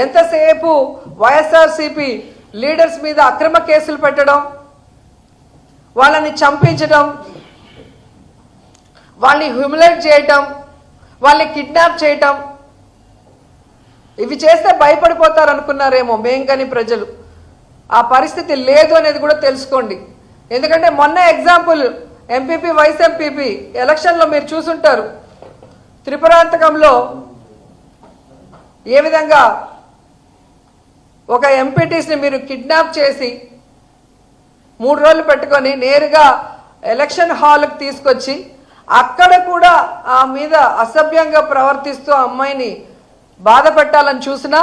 ఎంతసేపు వైఎస్ఆర్సీపీ లీడర్స్ మీద అక్రమ కేసులు పెట్టడం, వాళ్ళని చంపించడం, వాళ్ళని హ్యూమిలేట్ చేయటం, వాళ్ళని కిడ్నాప్ చేయటం, ఇవి చేస్తే భయపడిపోతారు అనుకున్నారేమో మేం కానీ ప్రజలు. ఆ పరిస్థితి లేదు అనేది కూడా తెలుసుకోండి. ఎందుకంటే మొన్న ఎగ్జాంపుల్ ఎంపీపీ వైస్ ఎంపీపీ ఎలక్షన్లో మీరు చూసుంటారు. త్రిపురాంతకంలో ఏ విధంగా ఒక ఎంపీటీస్ని మీరు కిడ్నాప్ చేసి 3 రోజులు పెట్టుకొని నేరుగా ఎలక్షన్ హాల్కి తీసుకొచ్చి అక్కడ కూడా ఆ మీద అసభ్యంగా ప్రవర్తిస్తూ అమ్మాయిని బాధ పెట్టాలని చూసినా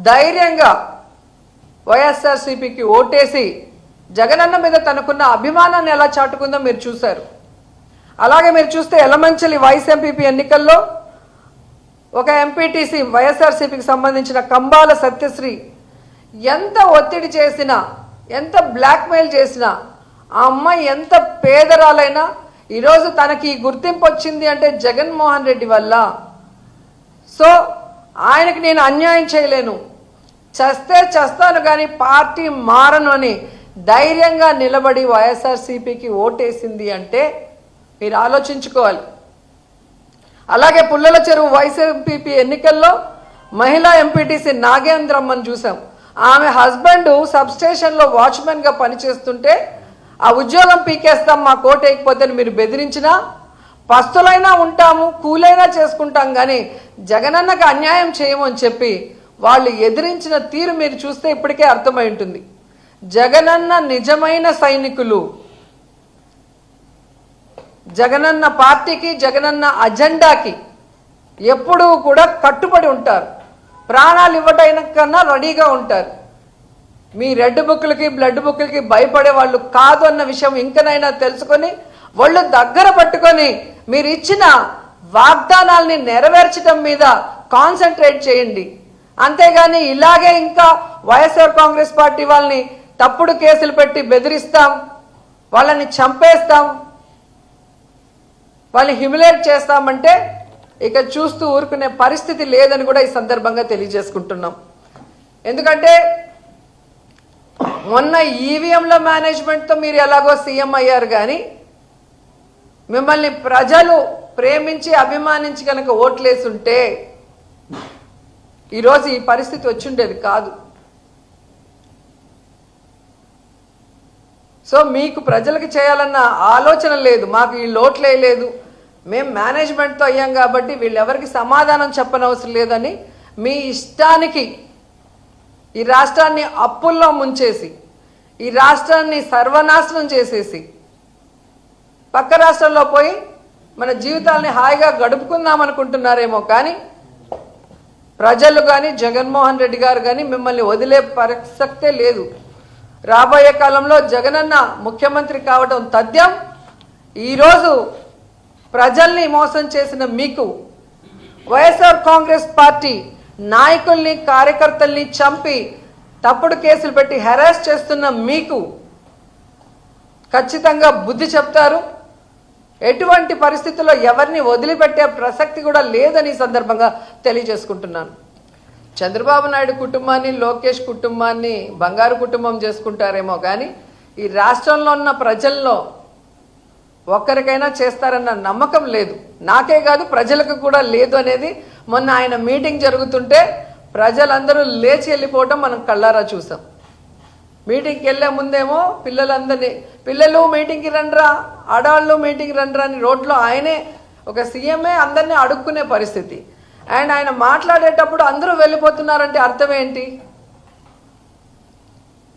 ధైర్యంగా వైఎస్ఆర్సీపీకి ఓటేసి జగనన్న మీద తనకున్న అభిమానాన్ని ఎలా చాటుకుందో మీరు చూశారు. అలాగే మీరు చూస్తే ఎలమంచిలి వైస్ ఎంపీపీ ఎన్నికల్లో ఒక ఎంపీటీసీ వైఎస్ఆర్సీపీకి సంబంధించిన కంబాల సత్యశ్రీ ఎంత ఒత్తిడి చేసినా, ఎంత బ్లాక్మెయిల్ చేసినా, ఆ అమ్మాయి ఎంత పేదరాలైనా ఈరోజు తనకి గుర్తింపు వచ్చింది అంటే జగన్మోహన్ రెడ్డి వల్ల. సో ఆయనకి నేను అన్యాయం చేయలేను, చస్తే చస్తాను కానీ పార్టీ మారను అని ధైర్యంగా నిలబడి వైఎస్ఆర్సీపీకి ఓటేసింది అంటే మీరు ఆలోచించుకోవాలి. అలాగే పుల్లల చెరువు వైస్ ఎంపీపీ ఎన్నికల్లో మహిళా ఎంపీటీసీ నాగేంద్రమ్మని చూసాం. ఆమె హస్బెండ్ సబ్స్టేషన్లో వాచ్మెన్గా పనిచేస్తుంటే ఆ ఉద్యోగం పీకేస్తాం మా కోట వేయకపోతే మీరు బెదిరించినా పస్తులైనా ఉంటాము, కూలైనా చేసుకుంటాం, కానీ జగనన్నకు అన్యాయం చేయము అని చెప్పి వాళ్ళు ఎదిరించిన తీరు మీరు చూస్తే ఇప్పటికే అర్థమై ఉంటుంది. జగనన్న నిజమైన సైనికులు, జగనన్న పార్టీకి, జగనన్న అజెండాకి ఎప్పుడూ కూడా కట్టుబడి ఉంటారు. ప్రాణాలు ఇవ్వడానికన్నా రెడీగా ఉంటారు. మీ రెడ్ బుక్లకి బ్లడ్ బుక్లకి భయపడే వాళ్ళు కాదు అన్న విషయం ఇంకనైనా తెలుసుకొని వాళ్ళు దగ్గర పట్టుకొని మీరు ఇచ్చిన వాగ్దానాల్ని నెరవేర్చడం మీద కాన్సన్ట్రేట్ చేయండి. అంతేగాని ఇలాగే ఇంకా వైఎస్ఆర్ కాంగ్రెస్ పార్టీ వాళ్ళని తప్పుడు కేసులు పెట్టి బెదిరిస్తాం, వాళ్ళని చంపేస్తాం, వాళ్ళని హ్యూమిలేట్ చేస్తామంటే ఇక చూస్తూ ఊరుకునే పరిస్థితి లేదని కూడా ఈ సందర్భంగా తెలియజేసుకుంటున్నాం. ఎందుకంటే మొన్న ఈవీఎంల మేనేజ్మెంట్తో మీరు ఎలాగో సీఎం అయ్యారు, కానీ మిమ్మల్ని ప్రజలు ప్రేమించి అభిమానించి కనుక ఓట్లేసి ఉంటే ఈరోజు ఈ పరిస్థితి వచ్చిండేది కాదు. సో మీకు ప్రజలకు చేయాలన్న ఆలోచన లేదు, మాకు ఈ లోట్లే లేదు, మేము మేనేజ్మెంట్తో అయ్యాం కాబట్టి వీళ్ళెవరికి సమాధానం చెప్పనవసరం లేదని మీ ఇష్టానికి ఈ రాష్ట్రాన్ని అప్పుల్లో ముంచేసి, ఈ రాష్ట్రాన్ని సర్వనాశనం చేసేసి పక్క రాష్ట్రంలో పోయి మన జీవితాల్ని హాయిగా గడుపుకుందాం అనుకుంటున్నారేమో, కానీ ప్రజలు కానీ జగన్మోహన్ రెడ్డి గారు కానీ మిమ్మల్ని వదిలే ప్రసక్తే లేదు. రాబోయే కాలంలో జగనన్న ముఖ్యమంత్రి కావడం తథ్యం. ఈరోజు ప్రజల్ని మోసం చేసిన మీకు, వైఎస్ఆర్ కాంగ్రెస్ పార్టీ నాయకుల్ని కార్యకర్తల్ని చంపి తప్పుడు కేసులు పెట్టి హెరాస్ చేస్తున్న మీకు ఖచ్చితంగా బుద్ధి చెప్తారు. ఎటువంటి పరిస్థితుల్లో ఎవరిని వదిలిపెట్టే ప్రసక్తి కూడా లేదని సందర్భంగా తెలియజేసుకుంటున్నాను. చంద్రబాబు నాయుడు కుటుంబాన్ని, లోకేష్ కుటుంబాన్ని బంగారు కుటుంబం చేసుకుంటారేమో, కానీ ఈ రాష్ట్రంలో ఉన్న ప్రజల్లో ఒక్కరికైనా చేస్తారన్న నమ్మకం లేదు. నాకే కాదు ప్రజలకు కూడా లేదు అనేది మొన్న ఆయన మీటింగ్ జరుగుతుంటే ప్రజలందరూ లేచి వెళ్ళిపోవటం మనం కళ్ళారా చూసాం. మీటింగ్కి వెళ్ళే ముందేమో పిల్లలు మీటింగ్కి రండ్రా, ఆడవాళ్ళు మీటింగ్కి రండ్రా అని రోడ్లో ఆయనే ఒక సీఎంఏ అందరినీ అడుక్కునే పరిస్థితి. అండ్ ఆయన మాట్లాడేటప్పుడు అందరూ వెళ్ళిపోతున్నారంటే అర్థం ఏంటి?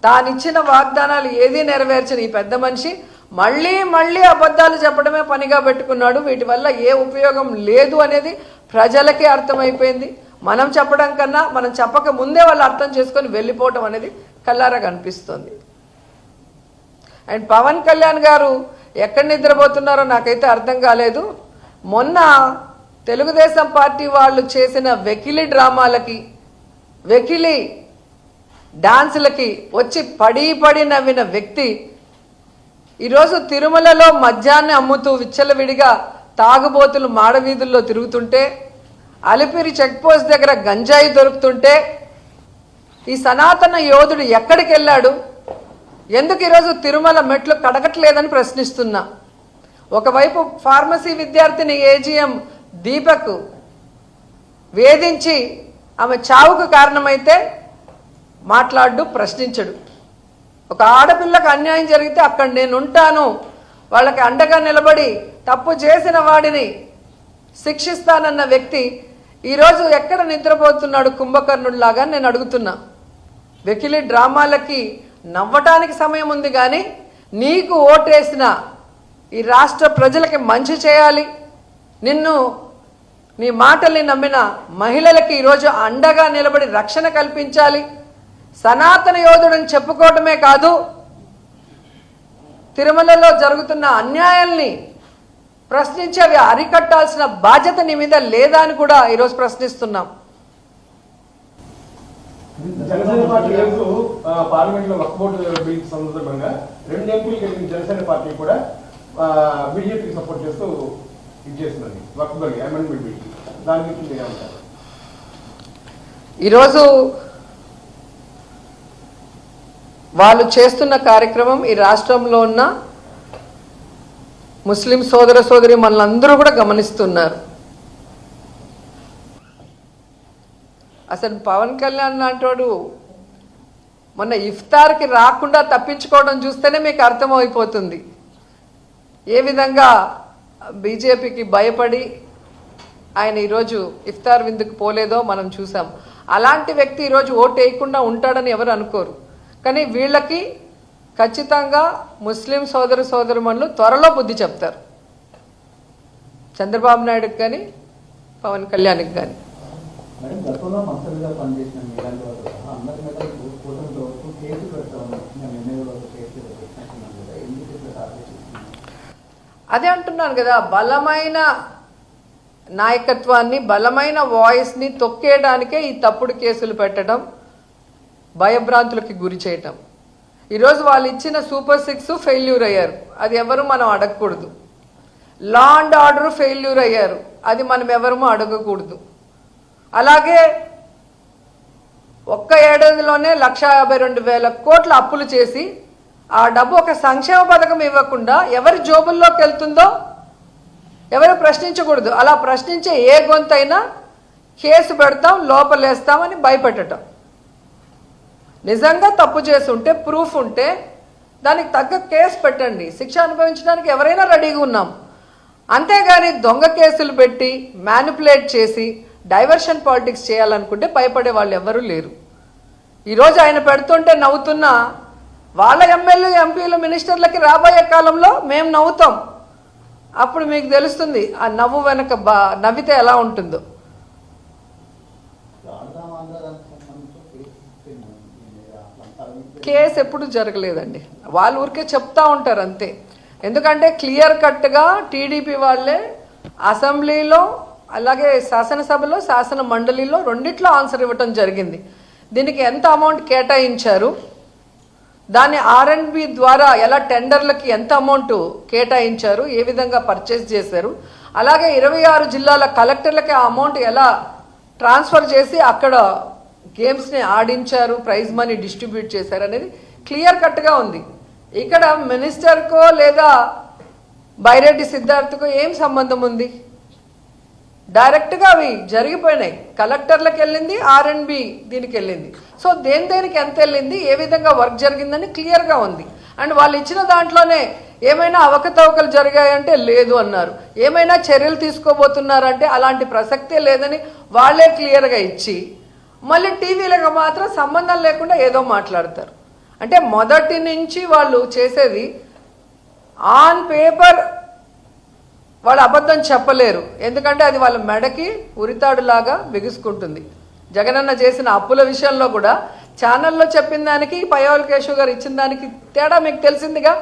తానిచ్చిన వాగ్దానాలు ఏదీ నెరవేర్చని ఈ పెద్ద మనిషి మళ్ళీ అబద్ధాలు చెప్పడమే పనిగా పెట్టుకున్నాడు. వీటి వల్ల ఏ ఉపయోగం లేదు అనేది ప్రజలకే అర్థమైపోయింది. మనం చెప్పడం కన్నా మనం చెప్పక ముందే వాళ్ళు అర్థం చేసుకొని వెళ్ళిపోవటం అనేది కళ్ళారా కనిపిస్తుంది. అండ్ పవన్ కళ్యాణ్ గారు ఎక్కడ నిద్రపోతున్నారో నాకైతే అర్థం కాలేదు. మొన్న తెలుగుదేశం పార్టీ వాళ్ళు చేసిన వెకిలి డ్రామాలకి, వెకిలి డాన్సులకి వచ్చి పడి నవ్విన వ్యక్తి ఈరోజు తిరుమలలో మద్యాన్ని అమ్ముతూ విచ్చలవిడిగా తాగుబోతులు మాడవీధుల్లో తిరుగుతుంటే, అలిపిరి చెక్ పోస్ట్ దగ్గర గంజాయి దొరుకుతుంటే ఈ సనాతన యోధుడు ఎక్కడికి వెళ్ళాడు, ఎందుకు ఈరోజు తిరుమల మెట్లు కడగట్లేదని ప్రశ్నిస్తున్నా. ఒకవైపు ఫార్మసీ విద్యార్థిని ఏజీఎం దీపక్ వేధించి ఆమె చావుకు కారణమైతే మాట్లాడు, ప్రశ్నించడు. ఒక ఆడపిల్లకు అన్యాయం జరిగితే అక్కడ నేను ఉంటాను, వాళ్ళకి అండగా నిలబడి తప్పు చేసిన వాడిని శిక్షిస్తానన్న వ్యక్తి ఈరోజు ఎక్కడ నిద్రపోతున్నాడు కుంభకర్ణుడిలాగా నేను అడుగుతున్నా. వెకిలి డ్రామాలకి నవ్వటానికి సమయం ఉంది, కానీ నీకు ఓటేసిన ఈ రాష్ట్ర ప్రజలకి మంచి చేయాలి, నిన్ను నీ మాటల్ని నమ్మిన మహిళలకి ఈరోజు అండగా నిలబడి రక్షణ కల్పించాలి, సనాతన యోధుడని చెప్పుకోవడమే కాదు, తిరుమలలో జరుగుతున్న అన్యాయాల్ని ప్రశ్నించి అవి అరికట్టాల్సిన బాధ్యత నీ మీద లేదా అని కూడా ఈరోజు ప్రశ్నిస్తున్నాం. జనసేన పార్టీ పార్లమెంట్ లో వక్ఫ్ బోర్డు బిల్ సందర్భంగా 2 ఎంపీలు కలిగిన జనసేన పార్టీ కూడా బీజేపీకి సపోర్ట్ చేస్తూ ఇది చేస్తున్నది వక్ఫ్ బిల్ అమెండ్మెంట్ బిల్. దాని గురించి ఏమంటారు? ఈరోజు వాళ్ళు చేస్తున్న కార్యక్రమం ఈ రాష్ట్రంలో ఉన్న ముస్లిం సోదర సోదరి మనలందరూ కూడా గమనిస్తున్నారు. అసలు పవన్ కళ్యాణ్ లాంటోడు మొన్న ఇఫ్తార్కి రాకుండా తప్పించుకోవడం చూస్తేనే మీకు అర్థమైపోతుంది ఏ విధంగా బీజేపీకి భయపడి ఆయన ఈరోజు ఇఫ్తార్ విందుకు పోలేదో మనం చూసాం. అలాంటి వ్యక్తి ఈరోజు ఓటు వేయకుండా ఉంటాడని ఎవరు అనుకోరు. కానీ వీళ్ళకి ఖచ్చితంగా ముస్లిం సోదర సోదరుమణులు త్వరలో బుద్ధి చెప్తారు, చంద్రబాబు నాయుడుకి కానీ పవన్ కళ్యాణ్కి కానీ. అదే అంటున్నాను కదా, బలమైన నాయకత్వాన్ని బలమైన వాయిస్ని తొక్కేయడానికే ఈ తప్పుడు కేసులు పెట్టడం, భయభ్రాంతులకి గురి చేయటం. ఈరోజు వాళ్ళు ఇచ్చిన సూపర్ 6 ఫెయిల్యూర్ అయ్యారు, అది ఎవరు మనం అడగకూడదు. లా అండ్ ఆర్డర్ ఫెయిల్యూర్ అయ్యారు, అది మనం ఎవరము అడగకూడదు. అలాగే ఒక్క ఏడాదిలోనే 1,52,000 కోట్ల అప్పులు చేసి ఆ డబ్బు ఒక సంక్షేమ పథకం ఇవ్వకుండా ఎవరి జోబుల్లోకి వెళ్తుందో ఎవరు ప్రశ్నించకూడదు. అలా ప్రశ్నించే ఏ గొంతైనా కేసు పెడతాం, లోపలేస్తామని భయపెట్టడం. నిజంగా తప్పు చేసి ఉంటే, ప్రూఫ్ ఉంటే దానికి తగ్గ కేసు పెట్టండి, శిక్ష అనుభవించడానికి ఎవరైనా రెడీగా ఉన్నాం. అంతేగాని దొంగ కేసులు పెట్టి మ్యానిపులేట్ చేసి డైవర్షన్ పాలిటిక్స్ చేయాలనుకుంటే భయపడే వాళ్ళు ఎవరూ లేరు. ఈరోజు ఆయన పెడుతుంటే నవ్వుతున్న వాళ్ళ ఎమ్మెల్యే ఎంపీలు మినిస్టర్లకి రాబోయే కాలంలో మేము నవ్వుతాం. అప్పుడు మీకు తెలుస్తుంది ఆ నవ్వు వెనక నవ్వితే ఎలా ఉంటుందో. కేసు ఎప్పుడు జరగలేదండి, వాళ్ళు ఊరికే చెప్తా ఉంటారు అంతే. ఎందుకంటే క్లియర్ కట్గా టీడీపీ వాళ్ళే అసెంబ్లీలో అలాగే శాసనసభలో శాసన మండలిలో రెండిట్లో ఆన్సర్ ఇవ్వటం జరిగింది. దీనికి ఎంత అమౌంట్ కేటాయించారు, దాన్ని R&B ద్వారా ఎలా టెండర్లకి ఎంత అమౌంట్ కేటాయించారు, ఏ విధంగా పర్చేస్ చేశారు, అలాగే 26 జిల్లాల కలెక్టర్లకి ఆ అమౌంట్ ఎలా ట్రాన్స్ఫర్ చేసి అక్కడ గేమ్స్ని ఆడించారు, ప్రైజ్ మనీ డిస్ట్రిబ్యూట్ చేశారు అనేది క్లియర్ కట్గా ఉంది. ఇక్కడ మినిస్టర్కో లేదా బైరెడ్డి సిద్ధార్థకో ఏం సంబంధం ఉంది? డైరెక్ట్గా అవి జరిగిపోయినాయి, కలెక్టర్లకు వెళ్ళింది, R&B దీనికి వెళ్ళింది. సో దేనికి ఎంత వెళ్ళింది, ఏ విధంగా వర్క్ జరిగిందని క్లియర్గా ఉంది. అండ్ వాళ్ళు ఇచ్చిన దాంట్లోనే ఏమైనా అవకతవకలు జరిగాయంటే లేదు అన్నారు, ఏమైనా చర్యలు తీసుకోబోతున్నారంటే అలాంటి ప్రసక్తే లేదని వాళ్ళే క్లియర్గా ఇచ్చి మళ్ళీ టీవీలకు మాత్రం సంబంధం లేకుండా ఏదో మాట్లాడతారు. అంటే మొదటి నుంచి వాళ్ళు చేసేది ఆన్ పేపర్ వాళ్ళు అబద్ధం చెప్పలేరు, ఎందుకంటే అది వాళ్ళ మెడకి ఉరితాడులాగా బిగుసుకుంటుంది. జగనన్న చేసిన అప్పుల విషయంలో కూడా ఛానల్లో చెప్పిన దానికి పయ్యావుల కేశవ్ గారు ఇచ్చిన దానికి తేడా మీకు తెలిసిందిగా,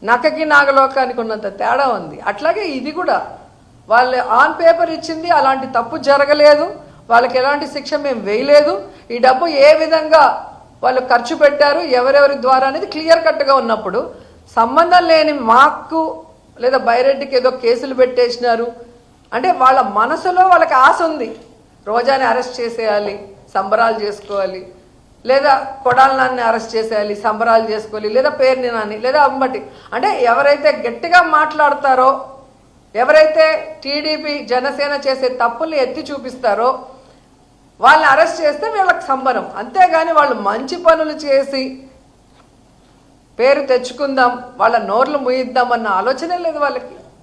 నక్కకి నాగలోకానికి ఉన్నంత తేడా ఉంది. అట్లాగే ఇది కూడా వాళ్ళు ఆన్ పేపర్ ఇచ్చింది, అలాంటి తప్పు జరగలేదు, వాళ్ళకి ఎలాంటి శిక్ష మేము వేయలేదు, ఈ డబ్బు ఏ విధంగా వాళ్ళు ఖర్చు పెట్టారు ఎవరెవరి ద్వారా అనేది క్లియర్ కట్గా ఉన్నప్పుడు సంబంధం లేని మాకు లేదా బైరెడ్డికి ఏదో కేసులు పెట్టేసినారు అంటే వాళ్ళ మనసులో వాళ్ళకి ఆశ ఉంది, రోజాని అరెస్ట్ చేసేయాలి, సంబరాలు చేసుకోవాలి, లేదా కొడాలి నాన్ని అరెస్ట్ చేసేయాలి, సంబరాలు చేసుకోవాలి, లేదా పేరుని నాని, లేదా అంబటి. అంటే ఎవరైతే గట్టిగా మాట్లాడతారో, ఎవరైతే టీడీపీ జనసేన చేసే తప్పుల్ని ఎత్తి చూపిస్తారో వాళ్ళని అరెస్ట్ చేస్తే వీళ్ళకి సంబరం. అంతేగాని వాళ్ళు మంచి పనులు చేసి పేరు తెచ్చుకుందాం, వాళ్ళ నోర్లు ముయిద్దాం అన్న ఆలోచనే లేదు వాళ్ళకి.